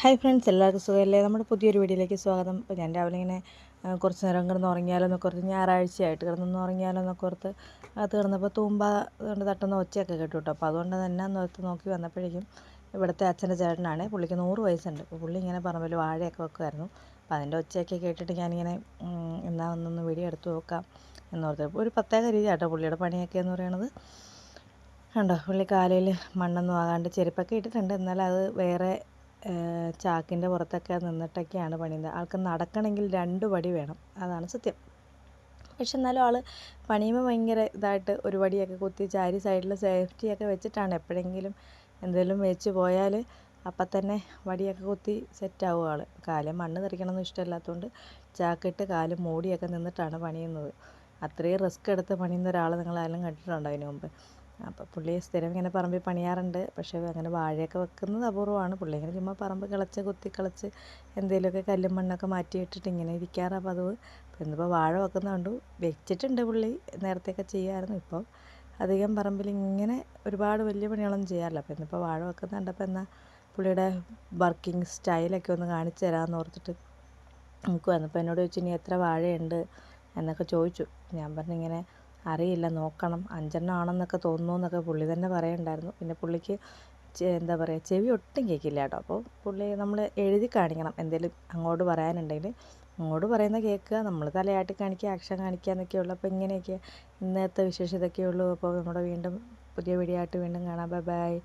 Hi friends, എല്ലാവർക്കും സുഖമല്ലേ? നമ്മുടെ പുതിയൊരു വീഡിയോയിലേക്ക് സ്വാഗതം. ഇപ്പോൾ ഞാൻ രാവിലെ ഇങ്ങനെ കുറച്ച് നേരം കിടന്ന് ഉറങ്ങിയാലോ എന്നൊക്കെ ഓർത്ത്, ഞായറാഴ്ചയായിട്ട് കിടന്നൊന്ന് ഉറങ്ങിയാലോ എന്നൊക്കെ ഓർത്ത് അകത്ത് കിടന്നപ്പോൾ തൂമ്പ കൊണ്ട് തട്ടുന്ന ഒച്ചയൊക്കെ കേട്ടു കേട്ടോ. അപ്പോൾ അതുകൊണ്ട് തന്നെ എന്നോർത്ത് നോക്കി വന്നപ്പോഴേക്കും ഇവിടുത്തെ അച്ഛൻ്റെ ചേട്ടനാണ്. പുള്ളിക്ക് 100 വയസ്സുണ്ട്. അപ്പോൾ പുള്ളി ഇങ്ങനെ പറമ്പിൽ വാഴയൊക്കെ വെക്കുമായിരുന്നു. അപ്പോൾ അതിൻ്റെ ഒച്ചയൊക്കെ കേട്ടിട്ട് ഞാനിങ്ങനെ എന്നാ ഒന്നൊന്ന് വീഡിയോ എടുത്ത് നോക്കാം എന്നോർത്ത്. ഒരു പ്രത്യേക രീതിയാട്ടോ പുള്ളിയുടെ പണിയൊക്കെ എന്ന് പറയുന്നത്. കണ്ടോ, പുള്ളി കാലയിൽ മണ്ണൊന്നും ആകാണ്ട് ചെരുപ്പൊക്കെ ഇട്ടിട്ടുണ്ട്, എന്നാൽ അത് വേറെ ചാക്കിൻ്റെ പുറത്തൊക്കെ നിന്നിട്ടൊക്കെയാണ് പണിയുന്നത്. ആൾക്ക് നടക്കണമെങ്കിൽ 2 പടി വേണം, അതാണ് സത്യം. പക്ഷെ എന്നാലും ആൾ പണിയുമ്പോൾ ഭയങ്കര ഇതായിട്ട് ഒരു വടിയൊക്കെ കുത്തി ചാരി സൈഡിൽ സേഫ്റ്റിയൊക്കെ വെച്ചിട്ടാണ്. എപ്പോഴെങ്കിലും എന്തെങ്കിലും വെച്ച് പോയാൽ അപ്പം തന്നെ വടിയൊക്കെ കുത്തി സെറ്റാവും ആൾ. കാലിൽ മണ്ണ് തെറിക്കണമെന്ന് ഇഷ്ടമില്ലാത്തതുകൊണ്ട് ചാക്കിട്ട് കാല് മൂടിയൊക്കെ നിന്നിട്ടാണ് പണിയുന്നത്. അത്രയും റിസ്ക് എടുത്ത് പണിയുന്ന ഒരാൾ നിങ്ങളായാലും കണ്ടിട്ടുണ്ടോ അതിന് മുമ്പ്? അപ്പോൾ പുള്ളി സ്ഥിരം ഇങ്ങനെ പറമ്പിൽ പണിയാറുണ്ട്. പക്ഷേ അങ്ങനെ വാഴയൊക്കെ വെക്കുന്നത് അപൂർവമാണ്. പുള്ളി ഇങ്ങനെ ചുമ്മാ പറമ്പ് കിളച്ച് കുത്തി കളിച്ച് എന്തെങ്കിലുമൊക്കെ കല്ലും മണ്ണൊക്കെ മാറ്റിയിട്ടിട്ട് ഇങ്ങനെ ഇരിക്കാറാണ് പതിവ്. അപ്പോൾ ഇന്നിപ്പോൾ വാഴ വെക്കുന്ന കണ്ടു. വെച്ചിട്ടുണ്ട് പുള്ളി, നേരത്തെയൊക്കെ ചെയ്യുമായിരുന്നു. ഇപ്പോൾ അധികം പറമ്പിൽ ഇങ്ങനെ ഒരുപാട് വലിയ പണികളൊന്നും ചെയ്യാറില്ല. അപ്പോൾ ഇന്നിപ്പോൾ വാഴ വെക്കുന്ന കണ്ടപ്പോൾ എന്നാൽ പുള്ളിയുടെ വർക്കിംഗ് സ്റ്റൈലൊക്കെ ഒന്ന് കാണിച്ചു തരാമെന്ന് ഓർത്തിട്ട് നമുക്ക് വന്നപ്പോൾ എന്നോട് ചോദിച്ചു ഇനി എത്ര വാഴയുണ്ട് എന്നൊക്കെ ചോദിച്ചു. ഞാൻ പറഞ്ഞിങ്ങനെ അറിയില്ല, നോക്കണം, 5 എണ്ണം ആണെന്നൊക്കെ തോന്നുന്നു എന്നൊക്കെ പുള്ളി തന്നെ പറയുന്നുണ്ടായിരുന്നു. പിന്നെ പുള്ളിക്ക് എന്താ പറയുക, ചെവി ഒട്ടും കേൾക്കില്ല കേട്ടോ. അപ്പോൾ പുള്ളി നമ്മൾ എഴുതി കാണിക്കണം എന്തെങ്കിലും അങ്ങോട്ട് പറയാനുണ്ടെങ്കിൽ. അങ്ങോട്ട് പറയുന്ന കേൾക്കുക, നമ്മൾ തലയാട്ടി കാണിക്കുക, ആക്ഷൻ കാണിക്കുക എന്നൊക്കെയുള്ളൂ. അപ്പോൾ ഇങ്ങനെയൊക്കെ ഇന്നത്തെ വിശേഷം ഇതൊക്കെയുള്ളൂ. അപ്പോൾ നമ്മുടെ വീണ്ടും പുതിയ വീഡിയോ ആയിട്ട് വീണ്ടും കാണാം. Bye bye.